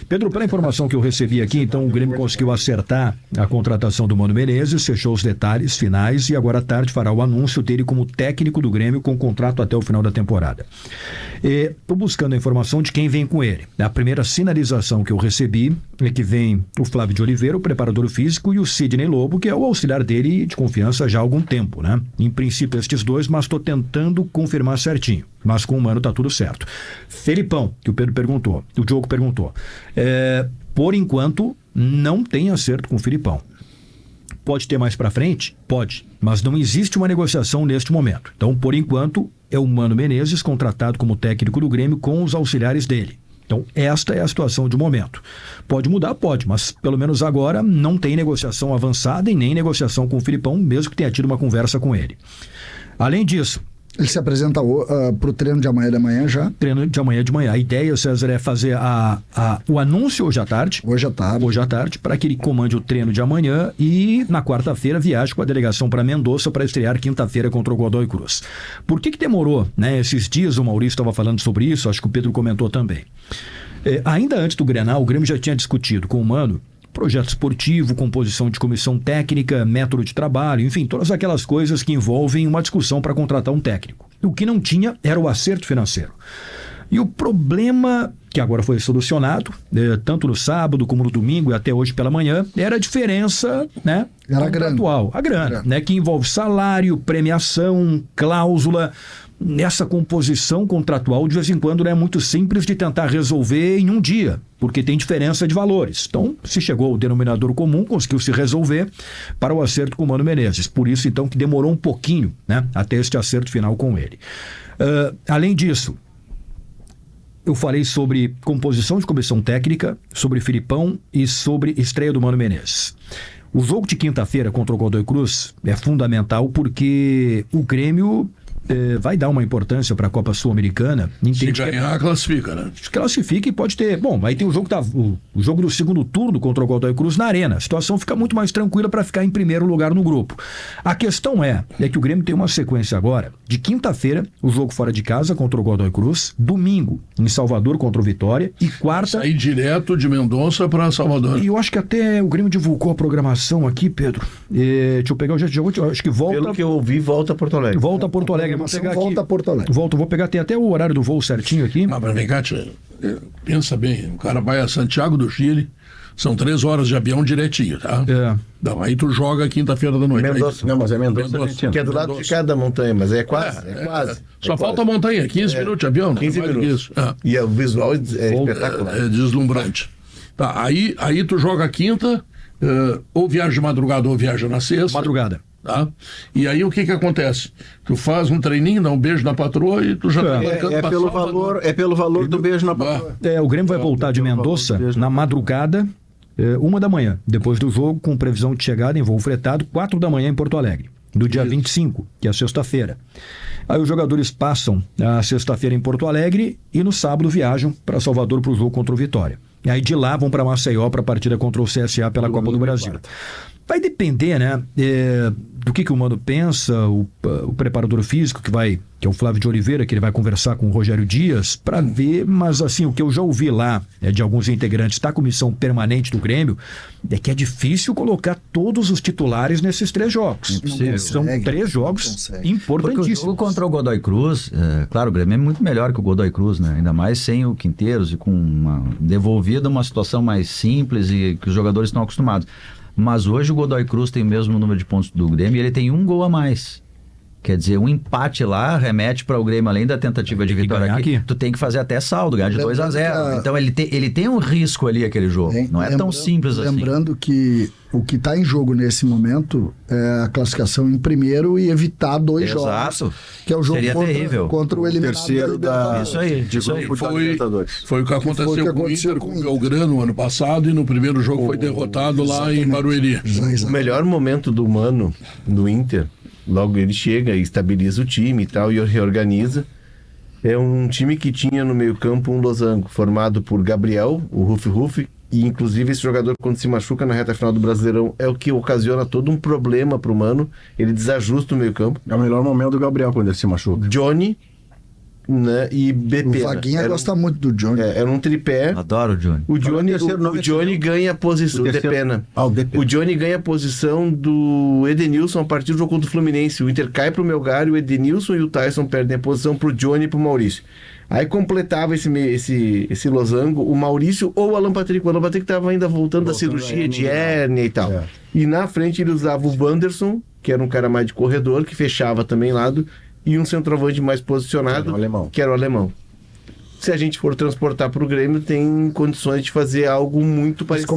Pedro, pela informação que eu recebi aqui, então o Grêmio conseguiu acertar a contratação do Mano Menezes, fechou os detalhes finais e agora à tarde fará o anúncio dele como técnico do Grêmio com contrato até o final da temporada. Estou buscando a informação de quem vem com ele. A primeira sinalização que eu recebi é que vem o Flávio de Oliveira, o preparador físico, e o Sidney Lobo, que é o auxiliar dele de confiança já há algum tempo, né? Em princípio estes dois, mas estou tentando confirmar certinho. Mas com o Mano tá tudo certo. Felipão, que o Pedro perguntou, o Diogo perguntou. Por enquanto, não tem acerto com o Felipão. Pode ter mais para frente? Pode. Mas não existe uma negociação neste momento. Então, por enquanto, é o Mano Menezes contratado como técnico do Grêmio com os auxiliares dele. Então, esta é a situação de momento. Pode mudar? Pode, mas pelo menos agora não tem negociação avançada e nem negociação com o Felipão, mesmo que tenha tido uma conversa com ele. Além disso, ele se apresenta para o treino de amanhã de manhã já? Treino de amanhã de manhã. A ideia, César, é fazer o anúncio hoje à tarde. Hoje à tarde, para que ele comande o treino de amanhã e na quarta-feira viaje com a delegação para Mendoza para estrear quinta-feira contra o Godoy Cruz. Por que demorou, né? Esses dias o Maurício estava falando sobre isso, acho que o Pedro comentou também. Ainda antes do Grenal, o Grêmio já tinha discutido com o Mano projeto esportivo, composição de comissão técnica, método de trabalho, enfim, todas aquelas coisas que envolvem uma discussão para contratar um técnico. O que não tinha era o acerto financeiro. E o problema, que agora foi solucionado, tanto no sábado como no domingo e até hoje pela manhã, era a diferença, né, contratual. A grana, né, que envolve salário, premiação, cláusula. Nessa composição contratual, de vez em quando, não é muito simples de tentar resolver em um dia, porque tem diferença de valores. Então, se chegou ao denominador comum, conseguiu se resolver para o acerto com o Mano Menezes. Por isso, então, que demorou um pouquinho, né, até este acerto final com ele. Além disso, eu falei sobre composição de comissão técnica, sobre Felipão e sobre estreia do Mano Menezes. O jogo de quinta-feira contra o Godoy Cruz é fundamental porque o Grêmio vai dar uma importância para a Copa Sul-Americana. Se ganhar, classifica, né? Classifica e pode ter... Bom, aí tem o jogo, o jogo do segundo turno contra o Godoy Cruz na Arena. A situação fica muito mais tranquila para ficar em primeiro lugar no grupo. A questão é que o Grêmio tem uma sequência agora de quinta-feira, o jogo fora de casa contra o Godoy Cruz, domingo em Salvador contra o Vitória e quarta... Sair direto de Mendonça para Salvador. E eu acho que até o Grêmio divulgou a programação aqui, Pedro. Deixa eu pegar o jogo, acho que volta... Pelo que eu ouvi, volta a Porto Alegre. Volta a Porto Alegre. Vou pegar aqui. Volta a Porto Alegre. Vou pegar, tem até o horário do voo certinho aqui. Mas vem cá, pensa bem, o cara vai a Santiago do Chile, são 3 horas de avião direitinho, tá? Não, aí tu joga quinta-feira da noite. Mendoza. Não, mas é Mendoza, que é do lado de cada montanha, mas é quase. Só falta a montanha, 15 minutos de avião. 15 minutos. E o visual é espetacular. É deslumbrante. Tá, aí tu joga quinta, ou viaja de madrugada ou viaja na sexta. Madrugada. Tá? E aí o que acontece? Tu faz um treininho, dá um beijo na patroa e tu já tá marcando é pelo valor do beijo na patroa. O Grêmio vai voltar de Mendoza na madrugada, 1h, depois do jogo, com previsão de chegada em voo fretado, 4h em Porto Alegre, do dia 25, que é sexta-feira. Aí os jogadores passam a sexta-feira em Porto Alegre e no sábado viajam para Salvador para o jogo contra o Vitória. E aí de lá vão para Maceió para a partida contra o CSA pela Copa do Brasil. Vai depender, né, do que o Mano pensa, o preparador físico que é o Flávio de Oliveira, que ele vai conversar com o Rogério Dias para ver, mas assim, o que eu já ouvi lá de alguns integrantes da comissão permanente do Grêmio é que é difícil colocar todos os titulares nesses 3 jogos. São 3 jogos importantíssimos. Porque o jogo contra o Godoy Cruz, claro, o Grêmio é muito melhor que o Godoy Cruz, né? Ainda mais sem o Quinteiros e com devolvida uma situação mais simples e que os jogadores estão acostumados. Mas hoje o Godoy Cruz tem o mesmo número de pontos do Grêmio e ele tem 1 gol a mais. Quer dizer, um empate lá remete para o Grêmio, além da tentativa de vitória aqui, tu tem que fazer até saldo, ganhar de 2-0. Então ele tem um risco ali, aquele jogo. Não é tão simples assim. Lembrando que o que está em jogo nesse momento é a classificação em primeiro e evitar 2 jogos. Que é o jogo contra o eliminado terceiro da Isso aí. Foi o que aconteceu com o Inter, com o Belgrano no ano passado, e no primeiro jogo foi derrotado lá em Barueri. O melhor momento do Mano no Inter, logo ele chega e estabiliza o time e tal, e reorganiza. É um time que tinha no meio-campo um losango formado por Gabriel, o Rufi, e inclusive esse jogador, quando se machuca na reta final do Brasileirão, é o que ocasiona todo um problema pro Mano. Ele desajusta o meio-campo. É o melhor momento do Gabriel quando ele se machuca. Johnny, né, e BP. O Vaguinha gosta muito do Johnny. Era um tripé. Adoro o Johnny. O Johnny ganha a posição. O Depena. O Johnny ganha a posição do Edenilson a partir do jogo contra o Fluminense. O Inter cai pro Melgar, o Edenilson e o Tyson perdem a posição pro Johnny e pro Maurício. Aí completava esse losango o Maurício ou o Alan Patrick. O Alan Patrick estava ainda voltando da cirurgia de hérnia e tal. E na frente ele usava o Wanderson, que era um cara mais de corredor, que fechava também lado, e um centroavante mais posicionado, que era o alemão. Se a gente for transportar para o Grêmio, tem condições de fazer algo muito parecido.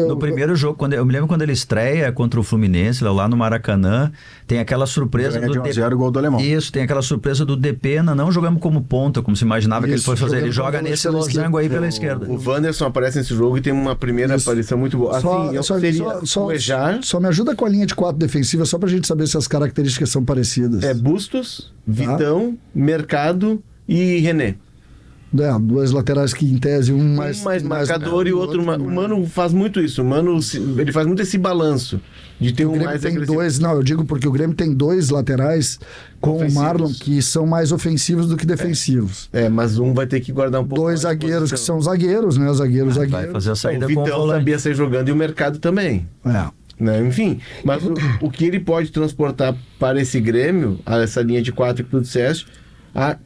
No primeiro jogo, eu me lembro quando ele estreia contra o Fluminense, lá no Maracanã, tem aquela surpresa do Depena. Gol do alemão. Isso, tem aquela surpresa do Depena, não jogamos como ponta, como se imaginava que ele fosse fazer. Ele joga nesse losango aí pela esquerda. O Wanderson aparece nesse jogo e tem uma primeira aparição muito boa. Só me ajuda com a linha de 4 defensiva, só pra gente saber se as características são parecidas. Bustos, Vitão, Mercado e René. Dois laterais que em tese, um mais marcador e o outro. O Mano faz muito isso. O Mano, ele faz muito esse balanço de ter um mais tem dois. Não, eu digo porque o Grêmio tem 2 laterais com o Marlon que são mais ofensivos do que defensivos. Mas um vai ter que guardar um pouco. 2 zagueiros que são zagueiros, né? Zagueiros. Vai fazer a saída com o Vitão sabia sair jogando e o Mercado também. Né? Enfim, mas o que ele pode transportar para esse Grêmio, essa linha de 4 que tu disseste,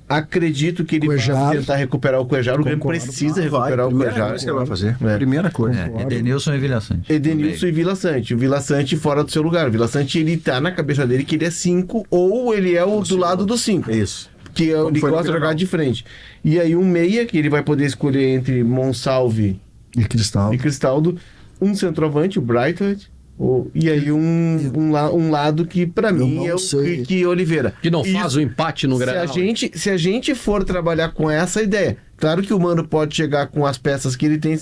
acredito que ele vai tentar recuperar o Cuejar. O Grêmio precisa recuperar o Cuejar. Isso que ele vai fazer. Primeira coisa. Edenilson e Vila Sante. Edenilson e Vila Sante. O Vila Sante fora do seu lugar. O Vila Sante, ele tá na cabeça dele que ele é 5 ou ele é o do lado do 5. Isso. Que ele gosta de jogar de frente. E aí um meia, que ele vai poder escolher entre Monsalve e Cristaldo. Um centroavante, o Brightwood. E aí um lado que pra mim é o que Oliveira. Que não faz o empate no Granal. Se a gente for trabalhar com essa ideia, claro que o Mano pode chegar com as peças que ele tem,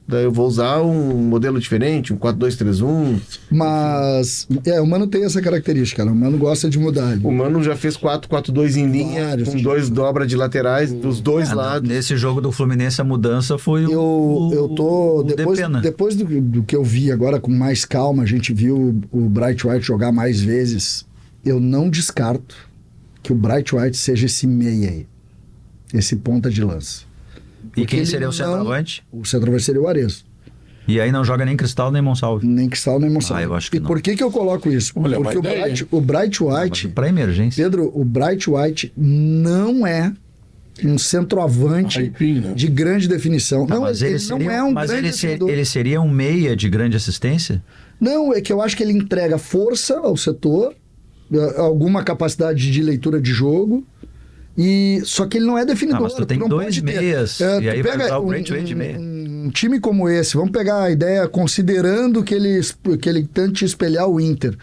daí eu vou usar um modelo diferente, um 4-2-3-1. Mas o Mano tem essa característica, o Mano gosta de mudar. O Mano já fez 4-4-2 em linha, com 2 dobra de laterais dos dois lados. Nesse jogo do Fluminense a mudança foi depois do que eu vi agora com mais calma, a gente viu o Bright White jogar mais vezes, eu não descarto que o Bright White seja esse meia aí, esse ponta de lança. E quem seria o centroavante? O centroavante seria o Arezo. E aí não joga nem Cristal nem Monsalve. Nem Cristal nem Monsalve. Eu acho que não. E por que eu coloco isso? Olha, porque o Bright White... Para emergência. Pedro, o Bright White não é um centroavante de grande definição. Não, mas ele não é um grande defensor. Ele seria um meia de grande assistência? Não, é que eu acho que ele entrega força ao setor, alguma capacidade de leitura de jogo... Só que ele não é definidor. Mas tu tem 2 meias. E aí vai usar o Brent Wade de meia. Um time como esse, vamos pegar a ideia considerando que ele tente espelhar o Inter.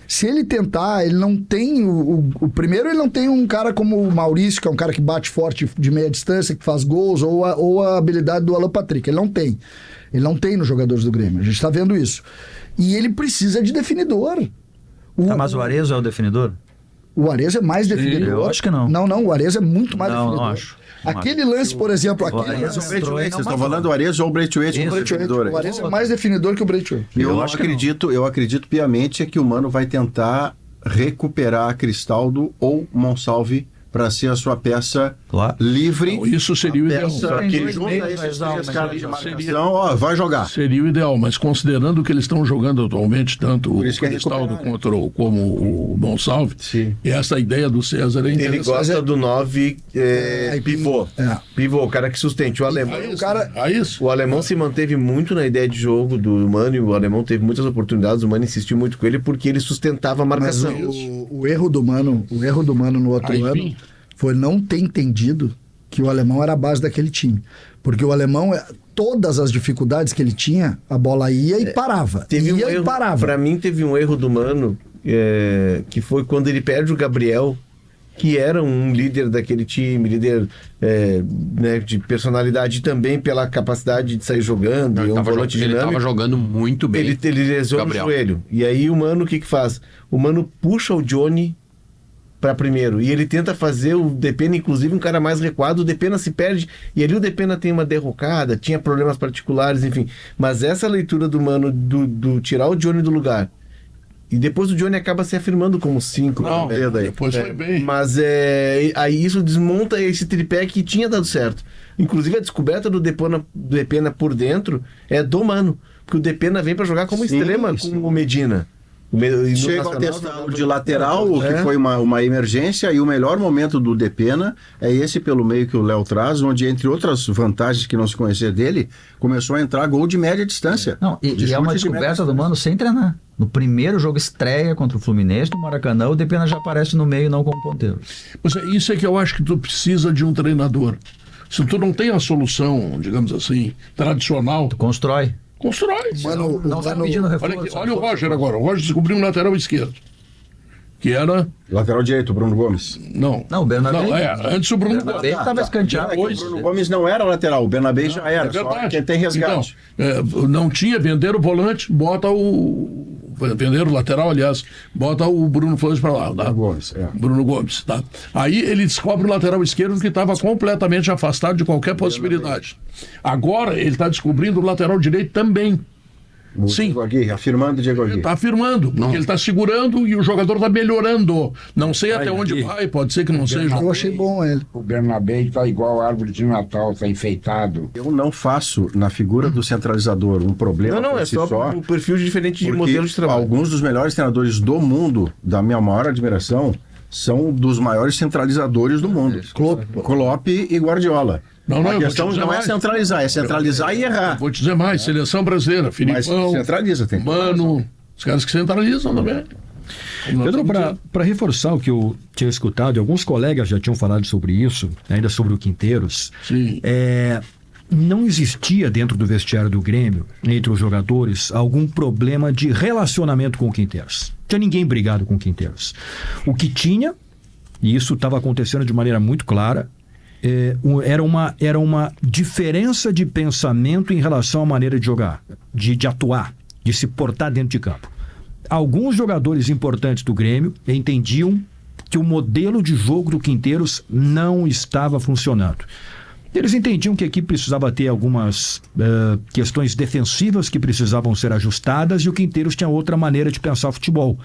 Se ele tentar, ele não tem o primeiro, ele não tem um cara como o Maurício, que é um cara que bate forte de meia distância, que faz gols, ou a habilidade do Alan Patrick. Ele não tem. Ele não tem nos jogadores do Grêmio. A gente está vendo isso. E ele precisa de definidor. Mas o Arezo é o definidor? O Arezo é mais definidor. Eu acho que não. Não, o Arezo é muito mais definidor. Não acho. Aquele lance, por exemplo... Vocês estão falando do Arezo ou o Braithwaite? O Arezo é mais definidor que o Braithwaite. Eu acredito piamente que o Mano vai tentar recuperar Cristaldo ou Monsalve para ser a sua peça livre. Não, isso seria o ideal. Que ele junta esses 3 caras de marcação, vai jogar. Seria o ideal, mas considerando que eles estão jogando atualmente, tanto o Cristaldo como o Monsalve, e essa ideia do César é interessante. Ele gosta do 9 pivô. Pivô, o cara que sustente. O alemão, o alemão se manteve muito na ideia de jogo do Mano, e o alemão teve muitas oportunidades, o Mano insistiu muito com ele porque ele sustentava a marcação. O erro do Mano no outro ano foi não ter entendido que o alemão era a base daquele time. Porque o alemão, todas as dificuldades que ele tinha, a bola ia e parava. Para mim, teve um erro do Mano, que foi quando ele perde o Gabriel, que era um líder daquele time, líder de personalidade também pela capacidade de sair jogando. Ele estava jogando muito bem. Ele lesiona o joelho. E aí o Mano, o que faz? O Mano puxa o Johnny para primeiro, e ele tenta fazer o Depena, inclusive um cara mais recuado, o Depena se perde, e ali o Depena tem uma derrocada, tinha problemas particulares, enfim, mas essa leitura do Mano, do tirar o Johnny do lugar E depois o Johnny acaba se afirmando como 5. Não, depois foi bem. Mas aí isso desmonta esse tripé que tinha dado certo. Inclusive a descoberta do Depena por dentro é do Mano. Porque o Depena vem para jogar como extrema com o Medina. Chega a testar de lateral, o que foi uma emergência, e o melhor momento do Depena é esse pelo meio que o Léo traz, onde, entre outras vantagens que não se conhecia dele, começou a entrar gol de média distância. Não, e é uma descoberta do Mano sem treinar. No primeiro jogo estreia contra o Fluminense, no Maracanã, o Depena já aparece no meio, não como ponteiro. Mas isso é que eu acho que tu precisa de um treinador. Se tu não tem a solução, digamos assim, tradicional... Tu constrói. Mano, não vai pedindo reforço. Olha, olha o Roger agora. O Roger descobriu um lateral esquerdo. Que era... Lateral direito, o Bruno Gomes. Não, o Bernabé. Antes o Bruno Bernabé estava escanteado. O Bruno Gomes não era lateral, o Bernabé já era. Só quem tem resgate. Então, não tinha, venderam o volante, bota o... Venderam o lateral, aliás, bota o Bruno Flores para lá. Tá? Bruno Gomes, tá? Aí ele descobre o lateral esquerdo que estava completamente afastado de qualquer possibilidade. Agora ele está descobrindo o lateral direito também. Sim. Diego Aguirre, afirmando o Diego Aguirre. Está afirmando, porque ele está segurando e o jogador está melhorando. Não sei até onde vai, pode ser que não seja. Eu achei bom ele. O Bernabé está igual a árvore de Natal, está enfeitado. Eu não faço na figura do centralizador um problema. Não, é só um perfil diferente de modelo de trabalho. Alguns dos melhores treinadores do mundo, da minha maior admiração, são dos maiores centralizadores do mundo. Klopp e Guardiola. A questão não é centralizar, é centralizar e errar. Vou te dizer mais, seleção brasileira, Filipão, centraliza, tem Mano, os caras que centralizam também. Pedro, para reforçar o que eu tinha escutado, e alguns colegas já tinham falado sobre isso, ainda sobre o Quinteiros, não existia dentro do vestiário do Grêmio, entre os jogadores, algum problema de relacionamento com o Quinteiros. Não tinha ninguém brigado com o Quinteiros. O que tinha, e isso estava acontecendo de maneira muito clara, era uma diferença de pensamento em relação à maneira de jogar, de atuar, de se portar dentro de campo. Alguns jogadores importantes do Grêmio entendiam que o modelo de jogo do Quinteiros não estava funcionando. Eles entendiam que a equipe precisava ter algumas questões defensivas que precisavam ser ajustadas e o Quinteiros tinha outra maneira de pensar futebol.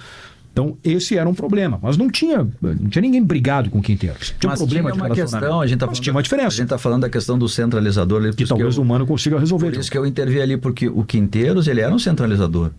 Então, esse era um problema. Mas não tinha ninguém brigado com o Quinteiros. Tinha um problema tinha uma questão, tinha uma diferença. A gente está falando da questão do centralizador ali, que talvez o Mano consiga resolver. Por isso que eu intervi ali, porque o Quinteiros, ele era um centralizador.